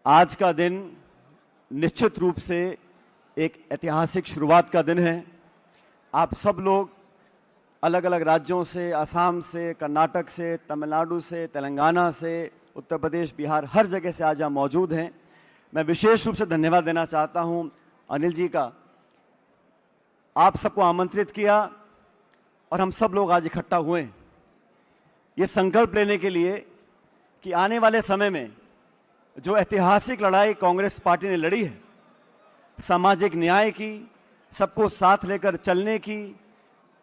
आज का दिन निश्चित रूप से एक ऐतिहासिक शुरुआत का दिन है। आप सब लोग अलग अलग राज्यों से, असम से, कर्नाटक से, तमिलनाडु से, तेलंगाना से, उत्तर प्रदेश, बिहार, हर जगह से आज यहाँ मौजूद हैं। मैं विशेष रूप से धन्यवाद देना चाहता हूँ अनिल जी का। आप सबको आमंत्रित किया और हम सब लोग आज इकट्ठा हुए हैं ये संकल्प लेने के लिए कि आने वाले समय में जो ऐतिहासिक लड़ाई कांग्रेस पार्टी ने लड़ी है, सामाजिक न्याय की, सबको साथ लेकर चलने की,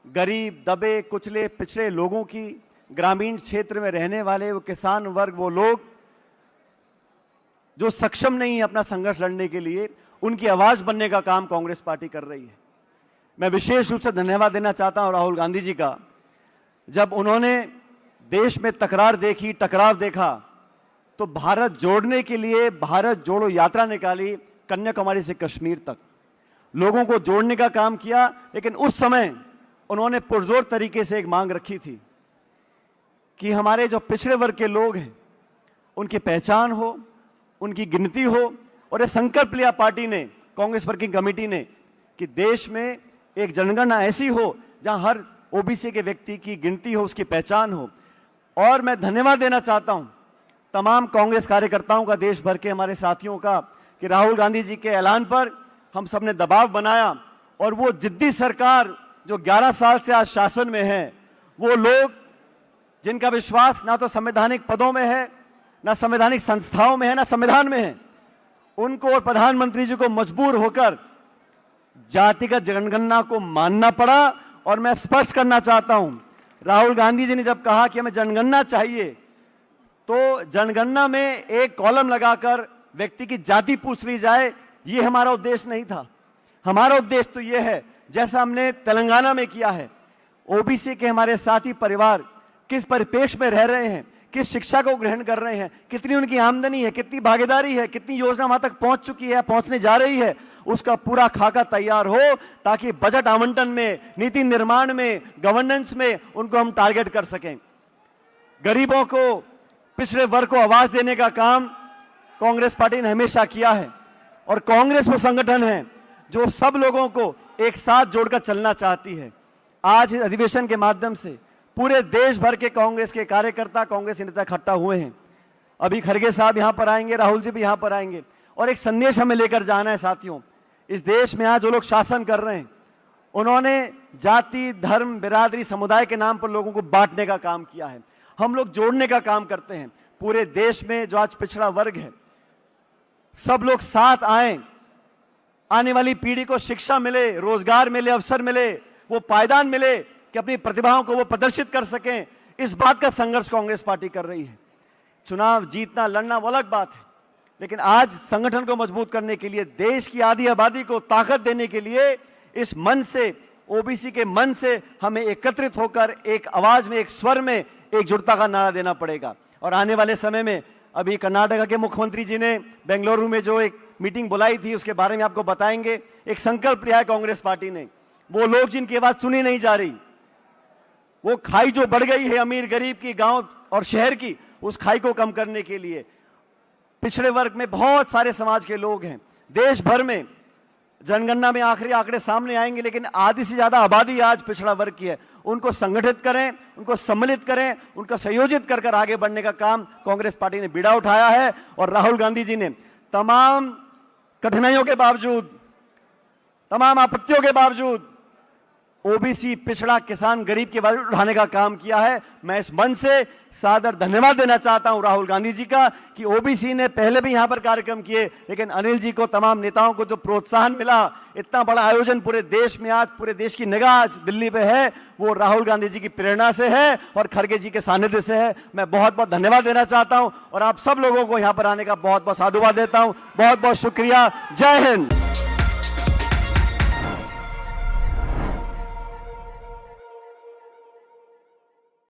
गरीब, दबे कुचले पिछड़े लोगों की, ग्रामीण क्षेत्र में रहने वाले वो किसान वर्ग, वो लोग जो सक्षम नहीं है अपना संघर्ष लड़ने के लिए, उनकी आवाज बनने का काम कांग्रेस पार्टी कर रही है। मैं विशेष रूप से धन्यवाद देना चाहता हूं राहुल गांधी जी का। जब उन्होंने देश में तकरार देखी, टकराव देखा, तो भारत जोड़ने के लिए भारत जोड़ो यात्रा निकाली, कन्याकुमारी से कश्मीर तक लोगों को जोड़ने का काम किया। लेकिन उस समय उन्होंने पुरजोर तरीके से एक मांग रखी थी कि हमारे जो पिछड़े वर्ग के लोग हैं उनकी पहचान हो, उनकी गिनती हो। और यह संकल्प लिया पार्टी ने, कांग्रेस वर्किंग कमेटी ने, कि देश में एक जनगणना ऐसी हो जहां हर ओबीसी के व्यक्ति की गिनती हो, उसकी पहचान हो। और मैं धन्यवाद देना चाहता हूं तमाम कांग्रेस कार्यकर्ताओं का, देश भर के हमारे साथियों का, कि राहुल गांधी जी के ऐलान पर हम सब ने दबाव बनाया और वो जिद्दी सरकार जो 11 साल से आज शासन में है, वो लोग जिनका विश्वास ना तो संवैधानिक पदों में है, ना संवैधानिक संस्थाओं में है, ना संविधान में है, उनको और प्रधानमंत्री जी को मजबूर होकर जातिगत जनगणना को मानना पड़ा। और मैं स्पष्ट करना चाहता हूं, राहुल गांधी जी ने जब कहा कि हमें जनगणना चाहिए, तो जनगणना में एक कॉलम लगाकर व्यक्ति की जाति पूछ ली जाए, ये हमारा उद्देश्य नहीं था। हमारा उद्देश्य तो ये है, जैसा हमने तेलंगाना में किया है, ओबीसी के हमारे साथी परिवार किस परिप्रेक्ष्य में रह रहे हैं, किस शिक्षा को ग्रहण कर रहे हैं, कितनी उनकी आमदनी है, कितनी भागीदारी है, कितनी योजना वहां तक पहुंच चुकी है, पहुंचने जा रही है, उसका पूरा खाका तैयार हो, ताकि बजट आवंटन में, नीति निर्माण में, गवर्नेंस में उनको हम टारगेट कर सकें। गरीबों को, पिछड़े वर्ग को आवाज देने का काम कांग्रेस पार्टी ने हमेशा किया है। और कांग्रेस वो संगठन है जो सब लोगों को एक साथ जोड़कर चलना चाहती है। आज इस अधिवेशन के माध्यम से पूरे देश भर के कांग्रेस के कार्यकर्ता, कांग्रेस नेता इकट्ठा हुए हैं। अभी खड़गे साहब यहां पर आएंगे, राहुल जी भी यहां पर आएंगे। और एक संदेश हमें लेकर जाना है साथियों। इस देश में आज जो लोग शासन कर रहे हैं, उन्होंने जाति, धर्म, बिरादरी, समुदाय के नाम पर लोगों को बांटने का काम किया है। हम लोग जोड़ने का काम करते हैं। पूरे देश में जो आज पिछड़ा वर्ग है, सब लोग साथ आए, आने वाली पीढ़ी को शिक्षा मिले, रोजगार मिले, अवसर मिले, वो पायदान मिले कि अपनी प्रतिभाओं को वो प्रदर्शित कर सकें। इस बात का संघर्ष कांग्रेस पार्टी कर रही है। चुनाव जीतना, लड़ना वो अलग बात है, लेकिन आज संगठन को मजबूत करने के लिए, देश की आधी आबादी को ताकत देने के लिए, इस मन से, ओबीसी के मन से हमें एकत्रित होकर एक आवाज में, एक स्वर में एकजुटता का नारा देना पड़ेगा। और आने वाले समय में, अभी कर्नाटक के मुख्यमंत्री जी ने बेंगलुरु में जो एक मीटिंग बुलाई थी, उसके बारे में आपको बताएंगे। एक संकल्प लिया है कांग्रेस पार्टी ने। वो लोग जिनकी आवाज सुनी नहीं जा रही, वो खाई जो बढ़ गई है अमीर गरीब की, गांव और शहर की, उस खाई को कम करने के लिए पिछड़े वर्ग में बहुत सारे समाज के लोग हैं देश भर में। जनगणना में आखिरी आंकड़े सामने आएंगे, लेकिन आधी से ज्यादा आबादी आज पिछड़ा वर्ग की है। उनको संगठित करें, उनको सम्मिलित करें, उनको संयोजित कर कर आगे बढ़ने का काम कांग्रेस पार्टी ने बीड़ा उठाया है। और राहुल गांधी जी ने तमाम कठिनाइयों के बावजूद, तमाम आपत्तियों के बावजूद ओबीसी, पिछड़ा, किसान, गरीब की आवाज उठाने का काम किया है। मैं इस मंच से सादर धन्यवाद देना चाहता हूं राहुल गांधी जी का, कि ओबीसी ने पहले भी यहां पर कार्यक्रम किए, लेकिन अनिल जी को, तमाम नेताओं को जो प्रोत्साहन मिला, इतना बड़ा आयोजन पूरे देश में, आज पूरे देश की निगाह आज दिल्ली पे है, वो राहुल गांधी जी की प्रेरणा से है और खड़गे जी के सानिध्य से है। मैं बहुत बहुत धन्यवाद देना चाहता हूं और आप सब लोगों को यहां पर आने का बहुत बहुत साधुवाद देता हूं। बहुत बहुत शुक्रिया। जय हिंद।